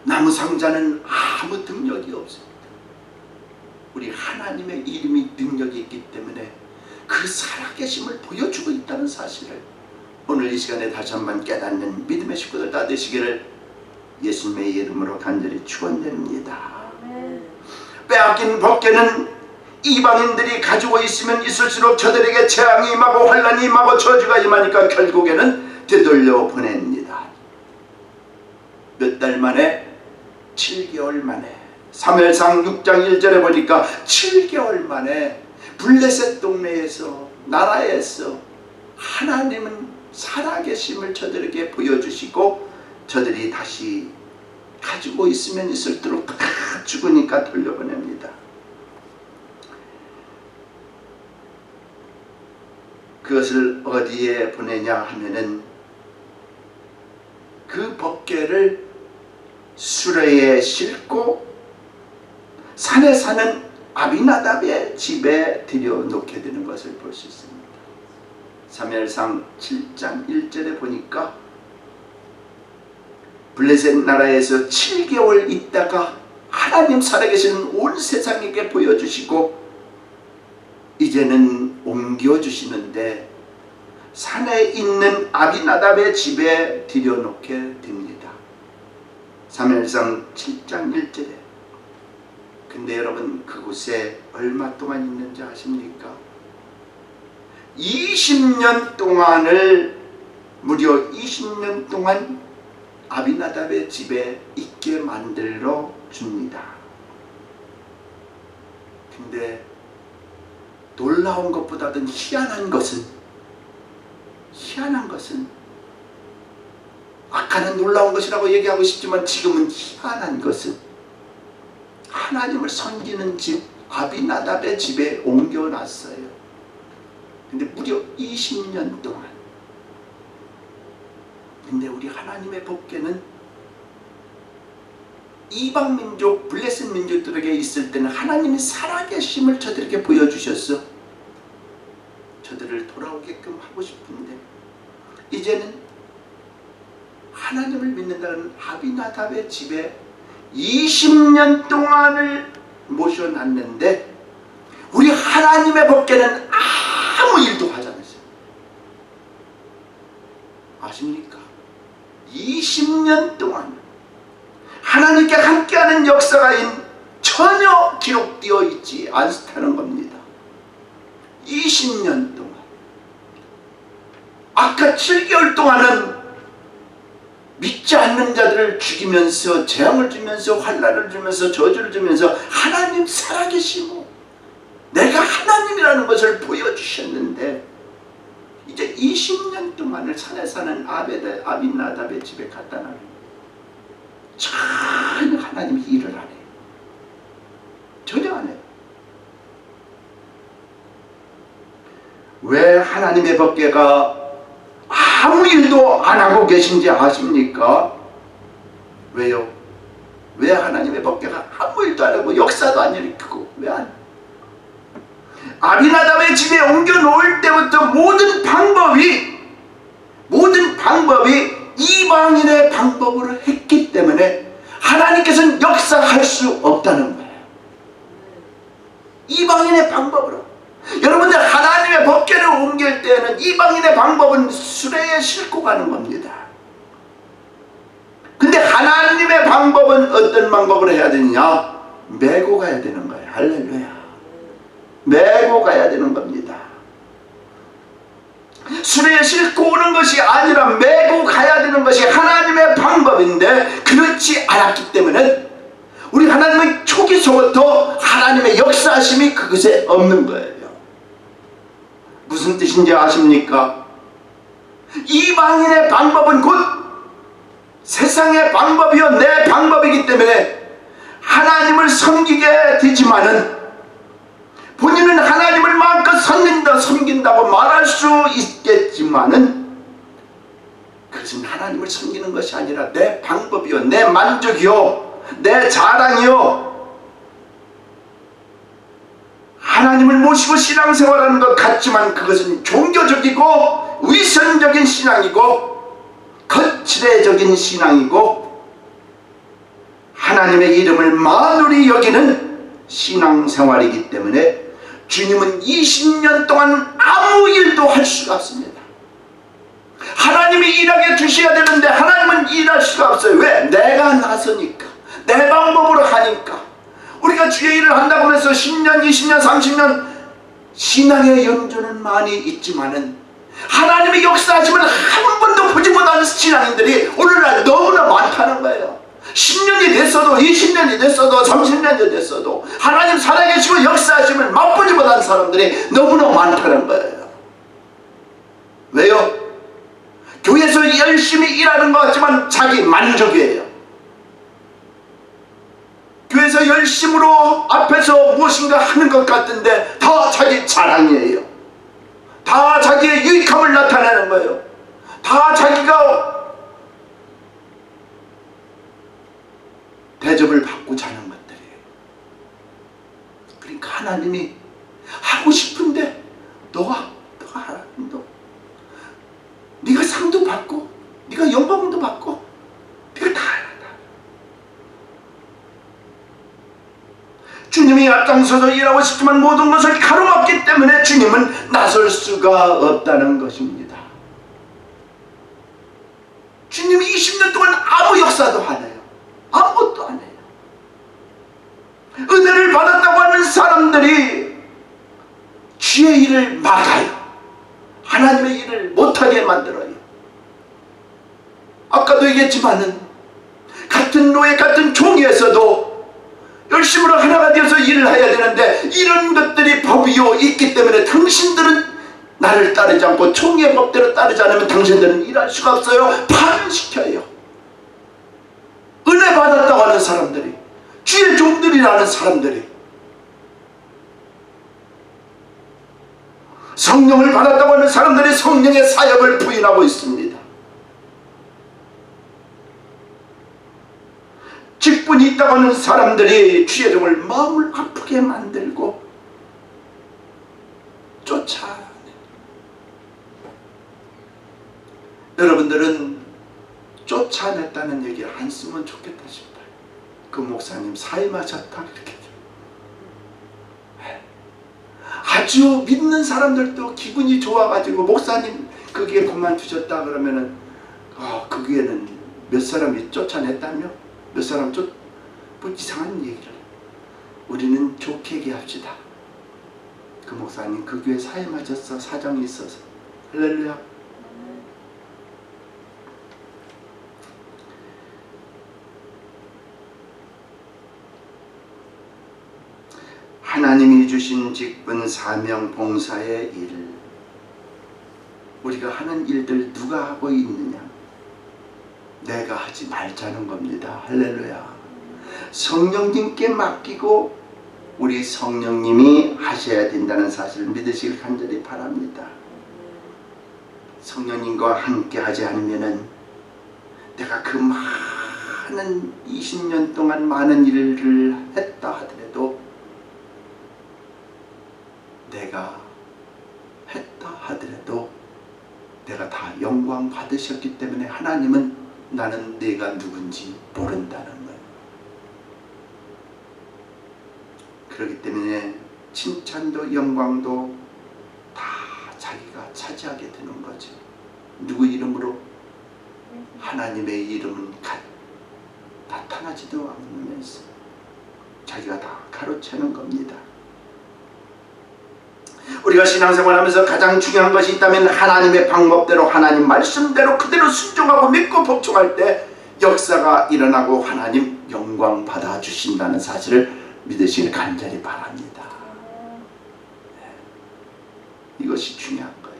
나무 상자는 아무 능력이 없습니다. 우리 하나님의 이름이 능력이 있기 때문에 그 살아계심을 보여주고 있다는 사실을 오늘 이 시간에 다시 한번 깨닫는 믿음의 식구들 다 되시기를 예수님의 이름으로 간절히 축원드립니다. 빼앗긴 법궤는 이방인들이 가지고 있으면 있을수록 저들에게 재앙이 임하고 환난이 임하고 저주가 임하니까 결국에는 되돌려 보냅니다. 몇 달 만에, 7개월 만에, 사무엘상 6장 1절에 보니까 7개월 만에 블레셋 동네에서, 나라에서 하나님은 살아계심을 저들에게 보여주시고 저들이 다시 가지고 있으면 있을수록 다 죽으니까 돌려보냅니다. 그것을 어디에 보내냐 하면은 그 법궤를 수레에 싣고 산에 사는 아비나답의 집에 들여놓게 되는 것을 볼 수 있습니다. 사무엘상 7장 1절에 보니까 블레셋 나라에서 7개월 있다가 하나님 살아계시는 온 세상에게 보여주시고 이제는 옮겨주시는데 산에 있는 아비나답의 집에 들여놓게 됩니다. 사무엘상 7장 1절에. 근데 여러분, 그곳에 얼마 동안 있는지 아십니까? 20년 동안을 무려 20년 동안 아비나답의 집에 있게 만들어 줍니다. 근데 놀라운 것보다는 희한한 것은 아까는 놀라운 것이라고 얘기하고 싶지만 지금은 희한한 것은 하나님을 섬기는 집 아비나답의 집에 옮겨놨어요. 근데 무려 20년 동안. 근데 우리 하나님의 법궤는 이방민족 블레셋 민족들에게 있을 때는 하나님이 살아계심을 저들에게 보여주셨어. 저들을 돌아오게끔 하고 싶은데 이제는 하나님을 믿는다는 아비나답의 집에 20년 동안을 모셔놨는데 우리 하나님의 법궤는 아무 일도 하지 않았어요. 아십니까? 20년 동안 하나님께 함께하는 역사가 전혀 기록되어 있지 않다는 겁니다. 20년 동안. 아까 7개월 동안은 믿지 않는 자들을 죽이면서 재앙을 주면서 환난을 주면서 저주를 주면서 하나님 살아계시고 내가 하나님이라는 것을 보여주셨는데 이제 20년 동안을 산에 사는 아비나답의 집에 갖다 놔요. 전혀 하나님이 일을 안 해요. 전혀 안 해요. 왜 하나님의 법궤가 아무 일도 안 하고 계신지 아십니까? 왜요? 왜 하나님의 법궤가 아무 일도 안 하고 역사도 안 일으키고 왜 안? 아비나답의 집에 옮겨 놓을 때부터 모든 방법이 이방인의 방법으로 했기 때문에 하나님께서는 역사할 수 없다는 거예요. 이방인의 방법으로. 여러분들 하나님의 법궤를 옮길 때는 이방인의 방법은 수레에 싣고 가는 겁니다. 근데 하나님의 방법은 어떤 방법으로 해야 되느냐? 메고 가야 되는 거예요. 할렐루야. 메고 가야 되는 겁니다. 수레에 싣고 오는 것이 아니라 메고 가야 되는 것이 하나님의 방법인데 그렇지 않았기 때문에 우리 하나님은 초기서부터 하나님의 역사하심이 그것에 없는 거예요. 무슨 뜻인지 아십니까? 이방인의 방법은 곧 세상의 방법이요 내 방법이기 때문에 하나님을 섬기게 되지만은 본인은 하나님을 마음껏 섬긴다고 말할 수 있겠지만은 그것은 하나님을 섬기는 것이 아니라 내 방법이요 내 만족이요 내 자랑이요 하나님을 모시고 신앙생활하는 것 같지만 그것은 종교적이고 위선적인 신앙이고 거칠애적인 신앙이고 하나님의 이름을 만홀히 여기는 신앙생활이기 때문에 주님은 20년 동안 아무 일도 할 수가 없습니다. 하나님이 일하게 두셔야 되는데 하나님은 일할 수가 없어요. 왜? 내가 나서니까 내 방법으로 하니까. 우리가 주의 일을 한다고 하면서 10년, 20년, 30년 신앙의 연조는 많이 있지만은 하나님의 역사하심을 한 번도 보지 못하는 신앙인들이 오늘날 너무나 많다는 거예요. 10년이 됐어도 20년이 됐어도 30년이 됐어도 하나님 살아계시고 역사하심을 맛보지 못한 사람들이 너무나 많다는 거예요. 왜요? 교회에서 열심히 일하는 것 같지만 자기 만족이에요. 교회에서 열심으로 앞에서 무엇인가 하는 것 같은데 다 자기 자랑이에요. 다 자기의 유익함을 나타내는 거예요. 다 자기가 대접을 받고자 하는 것들이에요. 그러니까 하나님이 하고 싶은데 너가 하라. 네가 상도 받고 네가 영광도 받고 네가 다 해라. 주님이 앞장서서 일하고 싶지만 모든 것을 가로막기 때문에 주님은 나설 수가 없다는 것입니다. 주님이 20년 동안 아무 역사도 안 해요. 아무것도 안 해요. 은혜를 받았다고 하는 사람들이 주의 일을 막아요. 일을 못하게 만들어요. 아까도 얘기했지만은 같은 노예 같은 종에서도 열심으로 하나가 되어서 일을 해야 되는데 이런 것들이 법이요 있기 때문에 당신들은 나를 따르지 않고 총의 법대로 따르지 않으면 당신들은 일할 수가 없어요. 파면시켜요. 은혜 받았다고 하는 사람들이, 주의 종들이라는 사람들이, 성령을 받았다고 하는 사람들이 성령의 사역을 부인하고 있습니다. 직분이 있다고 하는 사람들이 주의 종을 마음을 아프게 만들고 쫓아내요. 여러분들은 쫓아냈다는 얘기 안 쓰면 좋겠다 싶어요. 그 목사님 사임하셨다 이렇게. 아주 믿는 사람들도 기분이 좋아가지고 목사님 거기에 그만두셨다 그러면은 거기에는 몇 사람이 쫓아냈다며? 몇 사람 뭐 이상한 얘기를. 우리는 좋게 얘기합시다. 그 목사님 그 교회 사임하셨어. 사정이 있어서. 할렐루야. 하나님이 주신 직분, 사명, 봉사의 일, 우리가 하는 일들 누가 하고 있느냐? 내가 하지 말자는 겁니다. 할렐루야. 성령님께 맡기고 우리 성령님이 하셔야 된다는 사실을 믿으시길 간절히 바랍니다. 성령님과 함께 하지 않으면은 내가 그 많은 20년 동안 많은 일을 했다 하더라도, 내가 했다 하더라도 내가 다 영광 받으셨기 때문에 하나님은 나는 내가 누군지 모른다는 거예요. 그렇기 때문에 칭찬도 영광도 다 자기가 차지하게 되는 거죠. 누구 이름으로? 하나님의 이름은 나타나지도 않으면서 자기가 다 가로채는 겁니다. 우리가 신앙생활하면서 가장 중요한 것이 있다면 하나님의 방법대로, 하나님 말씀대로 그대로 순종하고 믿고 복종할 때 역사가 일어나고 하나님 영광 받아주신다는 사실을 믿으시길 간절히 바랍니다. 이것이 중요한 거예요.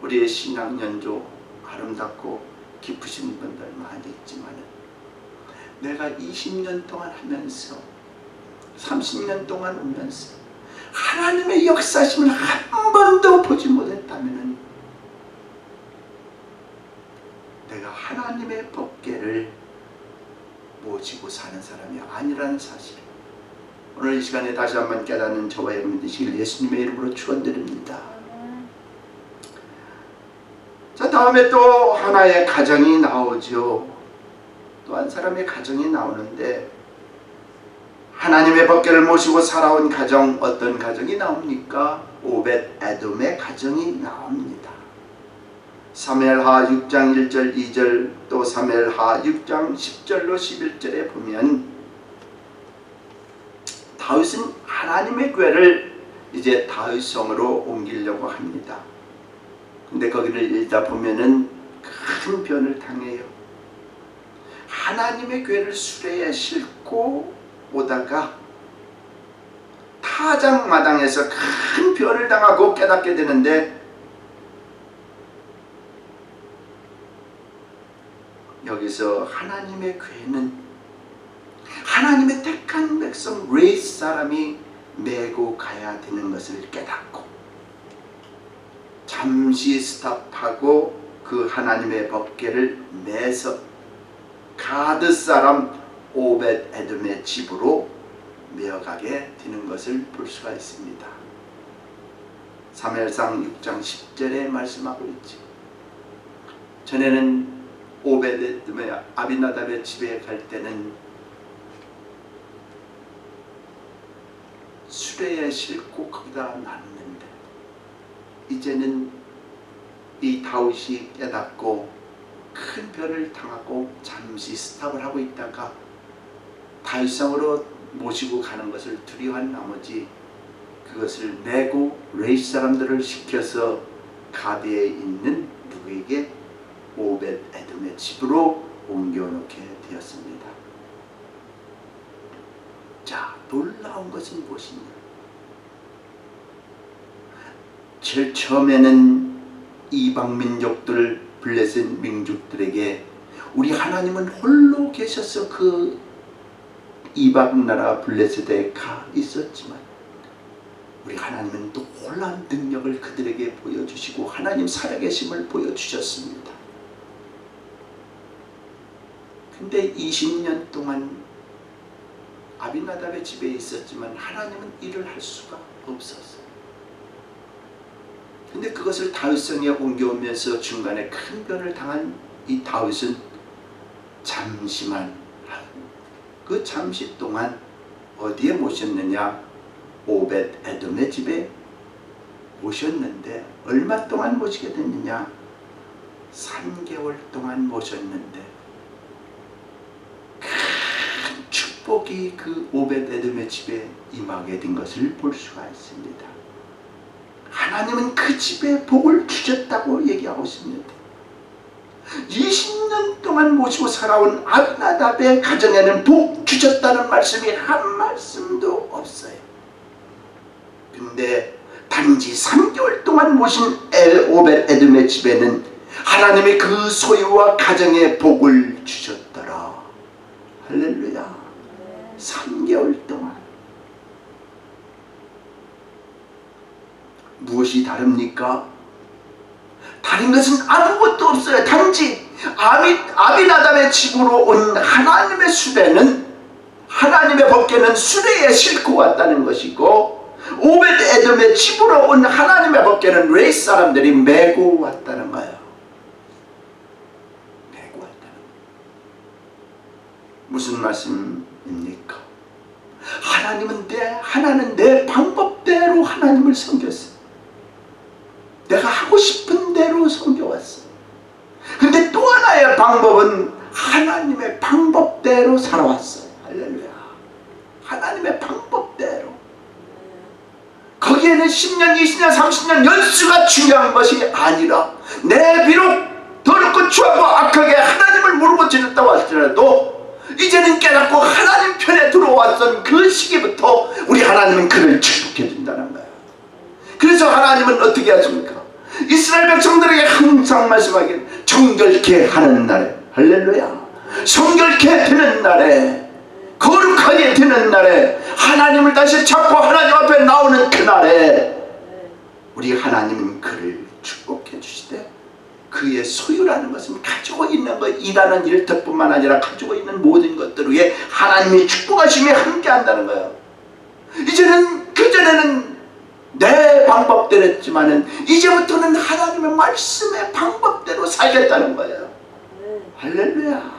우리의 신앙 연조 아름답고 깊으신 분들 많이 있지만 내가 20년 동안 하면서 30년 동안 오면서 하나님의 역사심을 한 번도 보지 못했다면 내가 하나님의 법궤를 모시고 사는 사람이 아니라는 사실, 오늘 이 시간에 다시 한번 깨닫는 저와 여러분 되시길 예수님의 이름으로 축원드립니다. 자, 다음에 또 하나의 가정이 나오죠. 또 한 사람의 가정이 나오는데, 하나님의 법궤를 모시고 살아온 가정, 어떤 가정이 나옵니까? 오벳 에돔의 가정이 나옵니다. 사무엘하 6장 1절 2절 또 사무엘하 6장 10절로 11절에 보면 다윗은 하나님의 궤를 이제 다윗성으로 옮기려고 합니다. 근데 거기를 읽다 보면은 큰 변을 당해요. 하나님의 궤를 수레에 싣고 오다가 타작마당에서 큰 변을 당하고 깨닫게 되는데, 여기서 하나님의 궤는 하나님의 택한 백성 레이스 사람이 메고 가야 되는 것을 깨닫고 잠시 스탑하고 그 하나님의 법궤를 매서 가드 사람 오벳 에돔의 집으로 메어가게 되는 것을 볼 수가 있습니다. 사무엘상 6장 10절에 말씀하고 있지. 전에는 오벳 에돔의 아비나답의 집에 갈 때는 수레에 싣고 거기다 놨는데, 이제는 이 다윗이 깨닫고 큰 변을 당하고 잠시 스탑을 하고 있다가 다윗성으로 모시고 가는 것을 두려워한 나머지 그것을 메고 레이스 사람들을 시켜서 가드에 있는 누구에게? 오벳 에돔의 집으로 옮겨놓게 되었습니다. 자, 놀라운 것은 무엇이냐? 제일 처음에는 이방 민족들, 블레셋 민족들에게 우리 하나님은 홀로 계셔서 그 이방 나라 블레셋에 가 있었지만 우리 하나님은 또 놀라운 능력을 그들에게 보여주시고 하나님 살아계심을 보여주셨습니다. 근데 20년 동안 아비나답의 집에 있었지만 하나님은 일을 할 수가 없었어요. 근데 그것을 다윗성에 옮겨오면서 중간에 큰 변을 당한 이 다윗은 잠시만, 그 잠시 동안 어디에 모셨느냐? 오벳 에돔의 집에 모셨는데 얼마 동안 모시게 됐느냐? 3개월 동안 모셨는데 큰 축복이 그 오벳 에돔의 집에 임하게 된 것을 볼 수가 있습니다. 하나님은 그 집에 복을 주셨다고 얘기하고 있습니다. 20년 동안 모시고 살아온 아비나답의 가정에는 복 주셨다는 말씀이 한 말씀도 없어요. 근데 단지 3개월 동안 모신 오벳 에돔의 집에는 하나님의 그 소유와 가정에 복을 주셨더라. 할렐루야. 3개월 동안. 무엇이 다릅니까? 다른 것은 아무것도 없어요. 단지 아비나답의 집으로 온 하나님의 수레는, 하나님의 법궤는 수레에 싣고 왔다는 것이고, 오벳 에돔의 집으로 온 하나님의 법궤는 왜 사람들이 메고 왔다는 거예요. 메고 왔다는 거예요. 무슨 말씀입니까? 하나는 내 방법대로 하나님을 섬겼어요. 내가 하고 싶은 대로 섬겨왔어. 근데 또 하나의 방법은 하나님의 방법대로 살아왔어요. 할렐루야. 하나님의 방법대로. 거기에는 10년, 20년, 30년 연수가 중요한 것이 아니라 내 비록 더럽고 추하고 악하게 하나님을 모르고 지냈다고 할지라도 이제는 깨닫고 하나님 편에 들어왔던 그 시기부터 우리 하나님은 그를 축복해 준다는 거예요. 그래서 하나님은 어떻게 하십니까? 이스라엘 백성들에게 항상 말씀하기를 정결케 하는 날에, 할렐루야, 성결케 되는 날에, 거룩하게 되는 날에, 하나님을 다시 찾고 하나님 앞에 나오는 그날에 우리 하나님은 그를 축복해 주시되, 그의 소유라는 것은 가지고 있는 것, 일하는 일터뿐만 아니라 가지고 있는 모든 것들 위에 하나님의 축복하심이 함께 한다는 거예요. 이제는, 그전에는 내 방법대로 했지만은 이제부터는 하나님의 말씀의 방법대로 살겠다는 거예요. 할렐루야.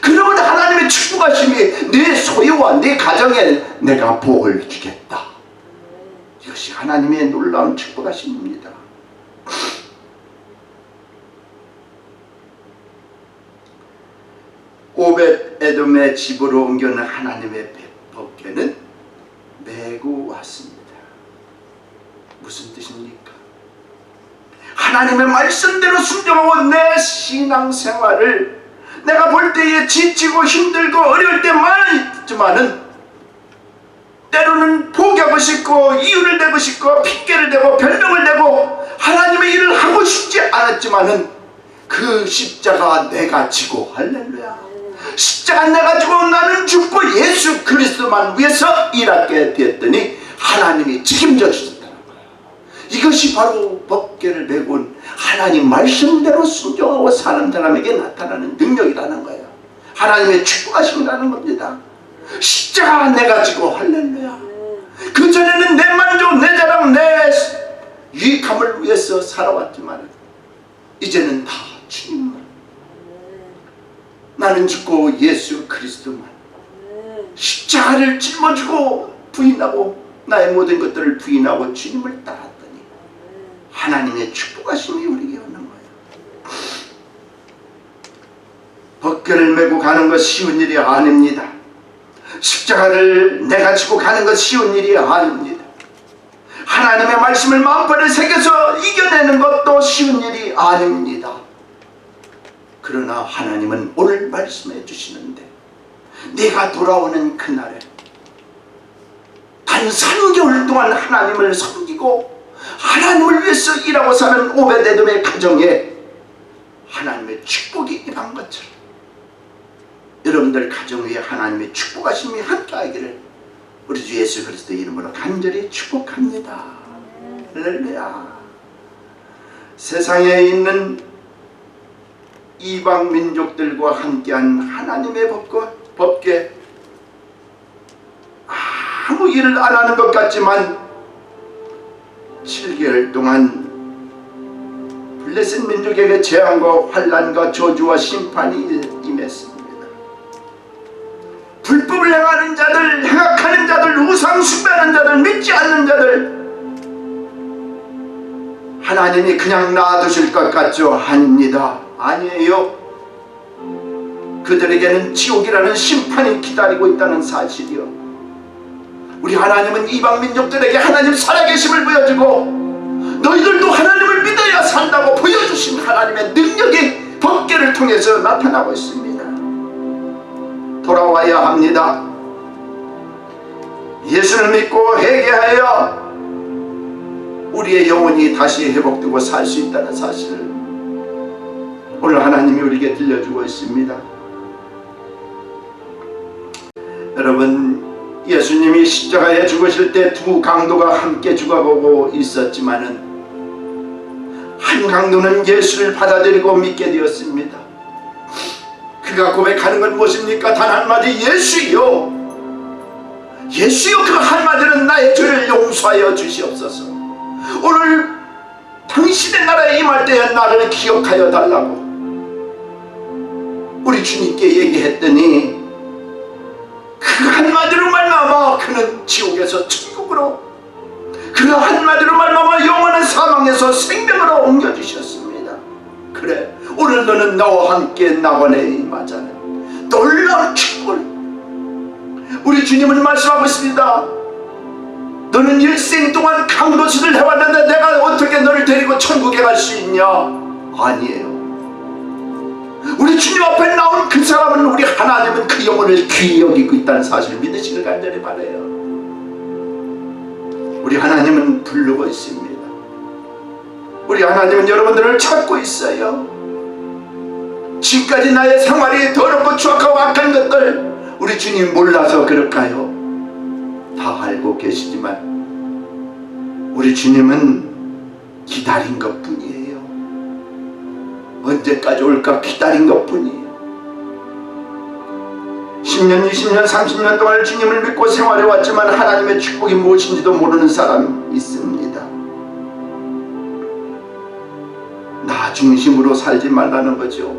그러면 하나님의 축복하심이 내 소유와 내 가정에 내가 복을 주겠다. 이것이 하나님의 놀라운 축복하심입니다. 오벳 에돔의 집으로 옮겨는 하나님의 법궤는 메고 왔습니다. 무슨 뜻입니까? 하나님의 말씀대로 순종하고 내 신앙생활을 내가 볼 때에 지치고 힘들고 어려울 때 많이 있지만은 때로는 포기하고 싶고 이유를 대고 싶고 핑계를 대고 변명을 대고 하나님의 일을 하고 싶지 않았지만은 그 십자가 내가 지고, 할렐루야, 십자가 내가 지고 나는 죽고 예수 그리스도만 위해서 일하게 되었더니 하나님이 책임져 주셨다는 거예요. 이것이 바로 법궤를 메고 온 하나님 말씀대로 순종하고 사는 사람에게 나타나는 능력이라는 거예요. 하나님의 축복하심이라는 겁니다. 십자가 내가 지고, 할렐루야. 그전에는 내 만족, 내 자랑, 내 유익함을 위해서 살아왔지만 이제는 다 주님만, 나는 죽고 예수 그리스도만, 십자가를 짊어지고 부인하고 나의 모든 것들을 부인하고 주님을 따랐더니 하나님의 축복하심이 우리에게 오는 거예요. 법궤를 메고 가는 것 쉬운 일이 아닙니다. 십자가를 내가 지고 가는 것 쉬운 일이 아닙니다. 하나님의 말씀을 마음판에 새겨서 이겨내는 것도 쉬운 일이 아닙니다. 그러나 하나님은 오늘 말씀해 주시는데, 내가 돌아오는 그날에 단 3개월 동안 하나님을 섬기고 하나님을 위해서 일하고 사는 오베데돔의 가정에 하나님의 축복이 임한 것처럼 여러분들 가정 위에 하나님의 축복하심이 함께하기를 우리 주 예수 그리스도의 이름으로 간절히 축복합니다. 할렐루야. 세상에 있는 이방 민족들과 함께한 하나님의 법궤, 아무 일을 안 하는 것 같지만 7개월 동안 블레셋 민족에게 재앙과 환난과 저주와 심판이 임했습니다. 불법을 행하는 자들, 행악하는 자들, 우상 숭배하는 자들, 믿지 않는 자들, 하나님이 그냥 놔두실 것 같죠? 아닙니다. 아니에요. 그들에게는 지옥이라는 심판이 기다리고 있다는 사실이요. 우리 하나님은 이방 민족들에게 하나님 살아계심을 보여주고, 너희들도 하나님을 믿어야 산다고 보여주신 하나님의 능력이 법궤를 통해서 나타나고 있습니다. 돌아와야 합니다. 예수를 믿고 회개하여 우리의 영혼이 다시 회복되고 살 수 있다는 사실을 오늘 하나님이 우리에게 들려주고 있습니다. 여러분, 예수님이 십자가에 죽으실 때 두 강도가 함께 죽어보고 있었지만은 한 강도는 예수를 받아들이고 믿게 되었습니다. 그가 고백하는 건 무엇입니까? 단 한마디, 예수여, 예수여. 그 한마디는 나의 죄를 용서하여 주시옵소서. 오늘 당신의 나라에 임할 때에 나를 기억하여 달라고 우리 주님께 얘기했더니 그 한마디로 말미암아 그는 지옥에서 천국으로, 그 한마디로 말미암아 영원한 사망에서 생명으로 옮겨주셨습니다. 그래, 오늘 너는 나와 함께 낙원에 임하자는 놀라운 축복을 우리 주님은 말씀하고 있습니다. 너는 일생 동안 강도짓을 해왔는데 내가 어떻게 너를 데리고 천국에 갈 수 있냐? 아니에요. 우리 주님 앞에 나온 그 사람은, 우리 하나님은 그 영혼을 귀히 여기고 있다는 사실을 믿으시길 간절히 바라요. 우리 하나님은 부르고 있습니다. 우리 하나님은 여러분들을 찾고 있어요. 지금까지 나의 생활이 더럽고 추악하고 악한 것들 우리 주님 몰라서 그럴까요? 다 알고 계시지만 우리 주님은 기다린 것 뿐이에요. 언제까지 올까 기다린 것 뿐이에요. 10년, 20년, 30년 동안 주님을 믿고 생활해 왔지만 하나님의 축복이 무엇인지도 모르는 사람 있습니다. 나 중심으로 살지 말라는 거죠.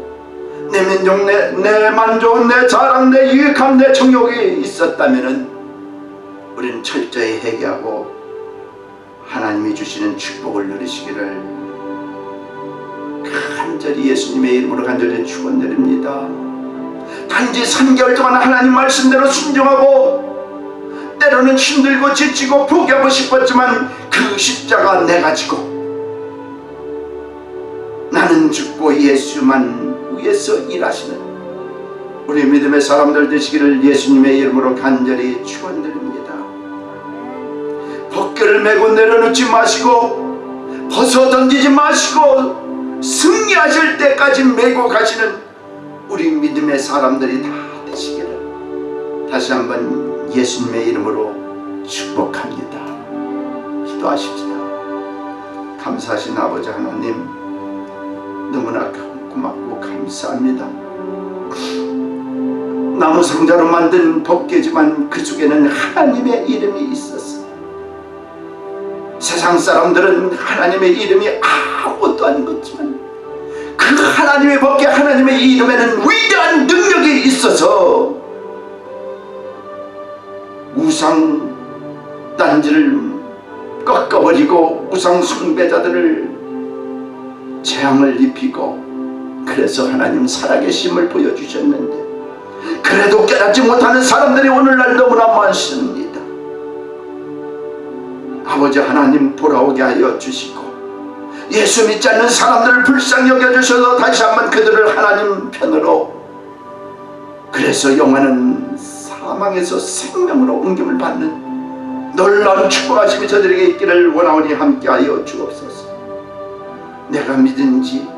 내 민족, 내 만족, 내 자랑, 내 유익함, 내 정욕이 있었다면은 우리는 철저히 회개하고 하나님이 주시는 축복을 누리시기를 간절히 예수님의 이름으로 간절히 축원드립니다. 단지 3개월 동안 하나님 말씀대로 순종하고 때로는 힘들고 지치고 포기하고 싶었지만 그 십자가 내가 지고 나는 죽고 예수만 위해서 일하시는 우리 믿음의 사람들 되시기를 예수님의 이름으로 간절히 축원드립니다. 법궤를 메고 내려놓지 마시고 벗어 던지지 마시고 승리하실 때까지 메고 가시는 우리 믿음의 사람들이 다 되시기를 다시 한번 예수님의 이름으로 축복합니다. 기도하십시다. 감사하신 아버지 하나님, 너무나 고맙고 감사합니다. 나무 상자로 만든 법궤지만 그 속에는 하나님의 이름이 있었어. 세상 사람들은 하나님의 이름이 아무것도 아닌 것지만 그 하나님의 법궤, 하나님의 이름에는 위대한 능력이 있어서 우상 단지를 꺾어버리고 우상 숭배자들을 재앙을 입히고, 그래서 하나님 살아계심을 보여주셨는데 그래도 깨닫지 못하는 사람들이 오늘날 너무나 많습니다. 아버지 하나님 돌아오게 하여 주시고, 예수 믿지 않는 사람들을 불쌍히 여겨주셔서 다시 한번 그들을 하나님 편으로, 그래서 영원한 사망에서 생명으로 옮김을 받는 놀라운 축복하심이 저들에게 있기를 원하오니 함께하여 주옵소서. 내가 믿은 지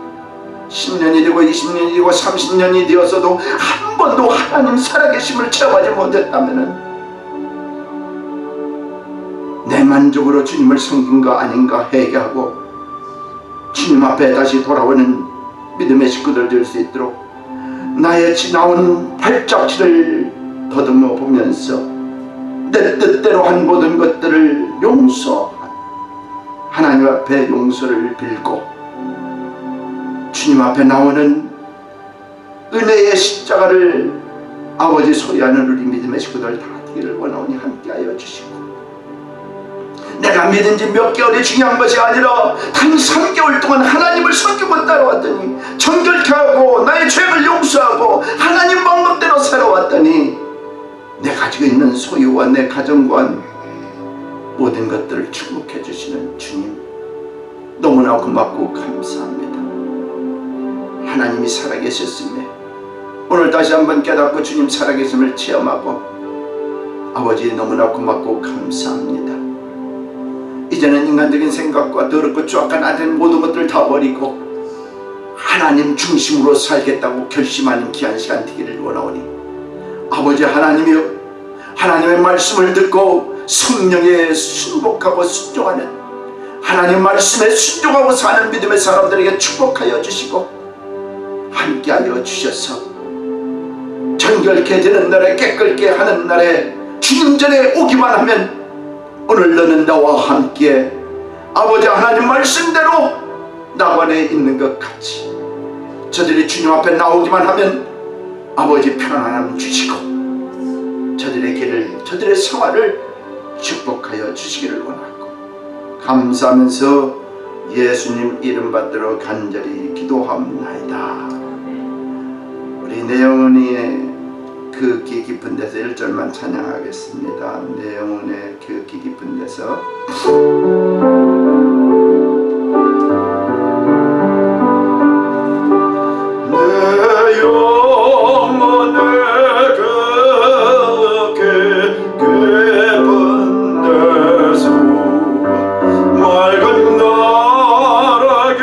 10년이 되고 20년이 되고 30년이 되었어도 한 번도 하나님 살아계심을 체험하지 못했다면 내 만족으로 주님을 섬긴 거 아닌가 회개하고 주님 앞에 다시 돌아오는 믿음의 식구들 될 수 있도록 나의 지나온 발자취를 더듬어 보면서 내 뜻대로 한 모든 것들을 용서한 하나님 앞에 용서를 빌고 주님 앞에 나오는 은혜의 십자가를 아버지 소유하는 우리 믿음의 식구들 다 되기를 원하오니 함께하여 주시고, 내가 믿은 지 몇 개월이 중요한 것이 아니라 단 3개월 동안 하나님을 섬기고 따라왔더니 정결케 하고 나의 죄를 용서하고 하나님 방법대로 살아왔더니 내 가지고 있는 소유와 내 가정과 모든 것들을 축복해 주시는 주님, 너무나 고맙고 감사합니다. 하나님이 살아계셨음에 오늘 다시 한번 깨닫고 주님 살아계심을 체험하고 아버지 너무나 고맙고 감사합니다. 이제는 인간적인 생각과 더럽고 추악한 아된 모든 것들을 다 버리고 하나님 중심으로 살겠다고 결심하는 귀한 시간 되기를 원하오니 아버지 하나님이여, 하나님의 말씀을 듣고 성령에 순복하고 순종하는, 하나님 말씀에 순종하고 사는 믿음의 사람들에게 축복하여 주시고 함께하여 주셔서 정결케 되는 날에, 깨끗게 하는 날에 주님 전에 오기만 하면 오늘 너는 나와 함께 아버지 하나님 말씀대로 낙원에 있는 것 같이 저들이 주님 앞에 나오기만 하면 아버지 편안함 주시고 저들의 길을, 저들의 생활을 축복하여 주시기를 원하고 감사하면서 예수님 이름 받들어 간절히 기도합나이다. 우리 내 영혼이 그 귀 깊은 데서 1절만 찬양하겠습니다. 내 영혼의 그 귀 깊은 데서 내 영혼의 그 귀 깊은 데서 맑은 나라기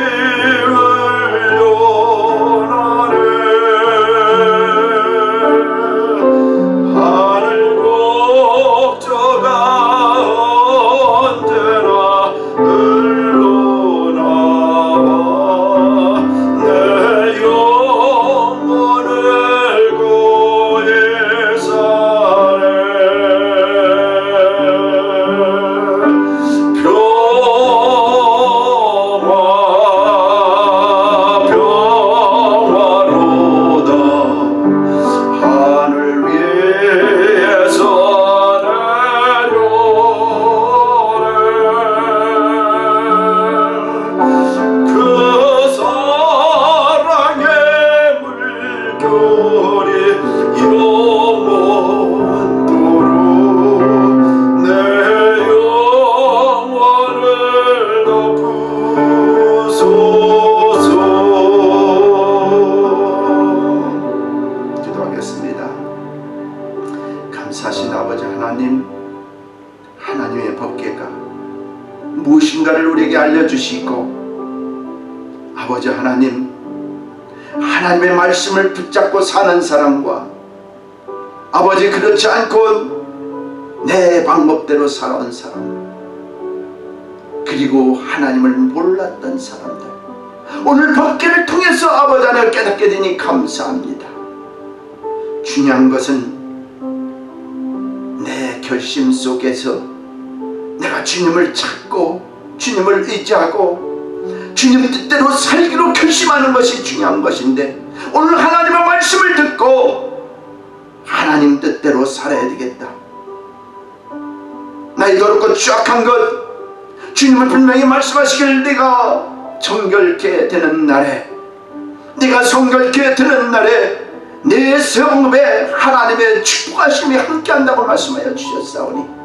감사하신 아버지 하나님, 하나님의 법궤가 무엇인가를 우리에게 알려주시고 아버지 하나님, 하나님의 말씀을 붙잡고 사는 사람과 아버지 그렇지 않고 내 방법대로 살아온 사람, 그리고 하나님을 몰랐던 사람들, 오늘 법궤를 통해서 아버지 하나님을 깨닫게 되니 감사합니다. 중요한 것은 내 결심 속에서 내가 주님을 찾고 주님을 의지하고 주님 뜻대로 살기로 결심하는 것이 중요한 것인데, 오늘 하나님의 말씀을 듣고 하나님 뜻대로 살아야 되겠다. 나의 더럽고 추악한 것, 주님은 분명히 말씀하시길 네가 정결케 되는 날에, 네가 성결케 되는 날에 내 성읍에 하나님의 축복하심이 함께한다고 말씀하여 주셨사오니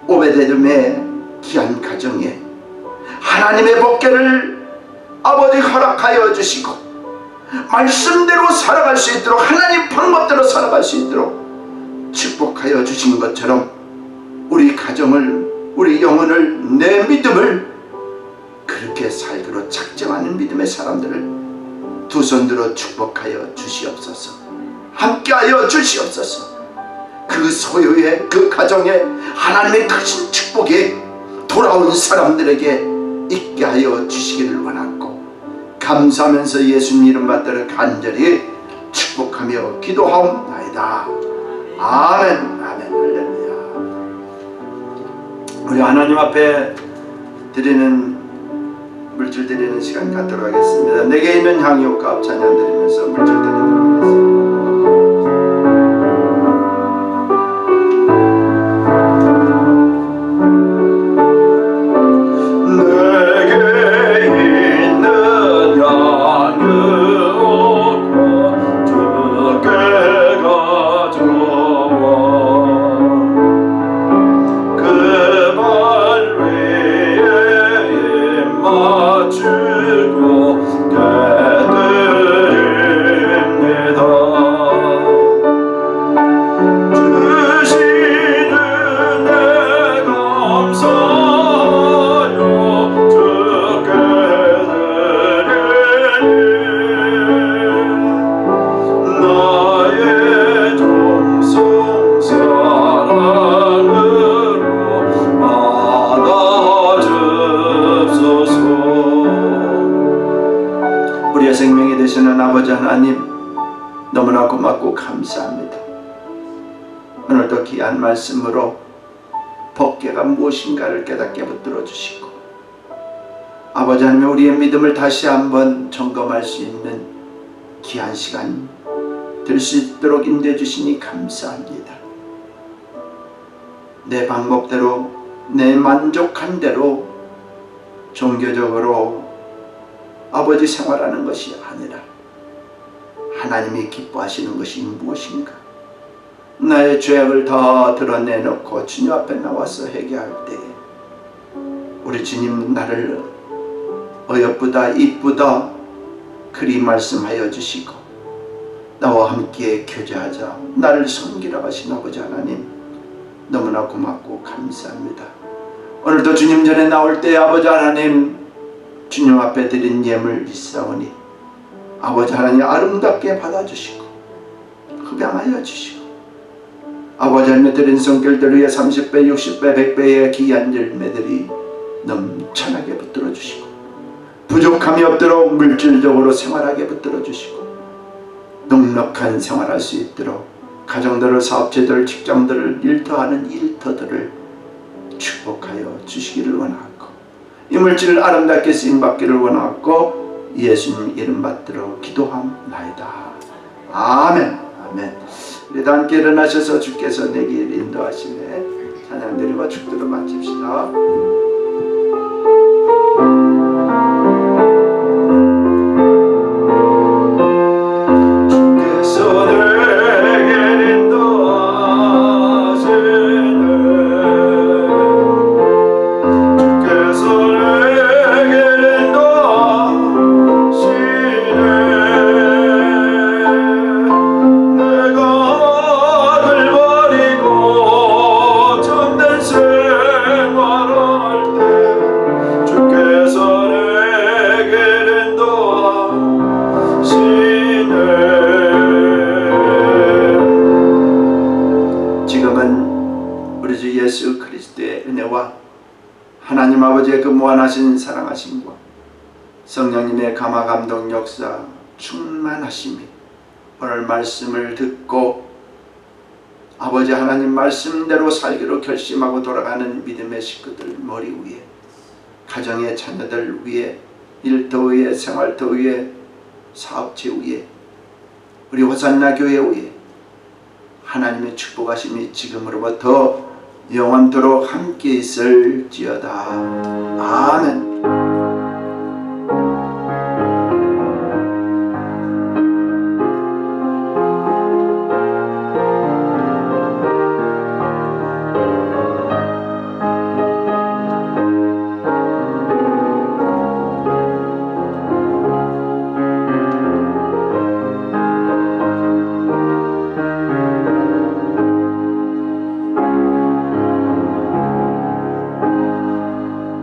오베데돔의 귀한 가정에 하나님의 복계를 아버지 허락하여 주시고 말씀대로 살아갈 수 있도록, 하나님 방법대로 살아갈 수 있도록 축복하여 주신 것처럼 우리 가정을, 우리 영혼을, 내 믿음을 그렇게 살기로 작정하는 믿음의 사람들을 두 손 들어 축복하여 주시옵소서. 함께하여 주시옵소서. 그 소유의, 그 가정에 하나님의 크신 축복이 돌아온 사람들에게 있게 하여 주시기를 원하고, 감사하면서 예수님 이름 받들어 간절히 축복하며 기도하옵나이다. 아멘. 아멘. 할렐루야. 우리 하나님 앞에 드리는, 물질 드리는 시간 갖도록 하겠습니다. 내게 있는 향유과 찬양 드리면서 물질 드리도록 하겠습니다. 생명이 되시는 아버지 하나님, 너무나 고맙고 감사합니다. 오늘도 귀한 말씀으로 법궤가 무엇인가를 깨닫게 붙들어 주시고, 아버지 하나님, 우리의 믿음을 다시 한번 점검할 수 있는 귀한 시간 될 수 있도록 인도해 주시니 감사합니다. 내 방법대로, 내 만족한 대로 종교적으로 아버지 생활하는 것이 아니라 하나님이 기뻐하시는 것이 무엇인가, 나의 죄악을 다 드러내놓고 주님 앞에 나와서 회개할 때에 우리 주님 나를 어여쁘다 이쁘다 그리 말씀하여 주시고, 나와 함께 교제하자, 나를 섬기라 하신 아버지 하나님, 너무나 고맙고 감사합니다. 오늘도 주님 전에 나올 때 아버지 하나님, 주님 앞에 드린 예물 있사오니 아버지 하나님 아름답게 받아주시고 흡양하여 주시고, 아버지 하나님 드린 성결들 위해 30배, 60배, 100배의 귀한 열매들이 넘쳐나게 붙들어 주시고, 부족함이 없도록 물질적으로 생활하게 붙들어 주시고, 넉넉한 생활할 수 있도록 가정들을, 사업체들, 직장들을, 일터하는 일터들을 축복하여 주시기를 원하고, 이 물질을 아름답게 쓰임받기를 원하고 예수님 이름 받들어 기도함나이다. 아멘. 아멘. 우리 다 함께 일어나셔서 주께서 내게 인도하시네 찬양 드리고 축도를 마칩시다. 예수 그리스도의 은혜와 하나님 아버지의 그 무한하신 사랑하심과 성령님의 감화 감동 역사 충만하심이 오늘 말씀을 듣고 아버지 하나님 말씀대로 살기로 결심하고 돌아가는 믿음의 식구들 머리 위에, 가정의 자녀들 위에, 일터 위에, 생활터 위에, 사업체 위에, 우리 호산나 교회 위에 하나님의 축복하심이 지금으로부터 영원토록 함께 있을지어다. 아멘.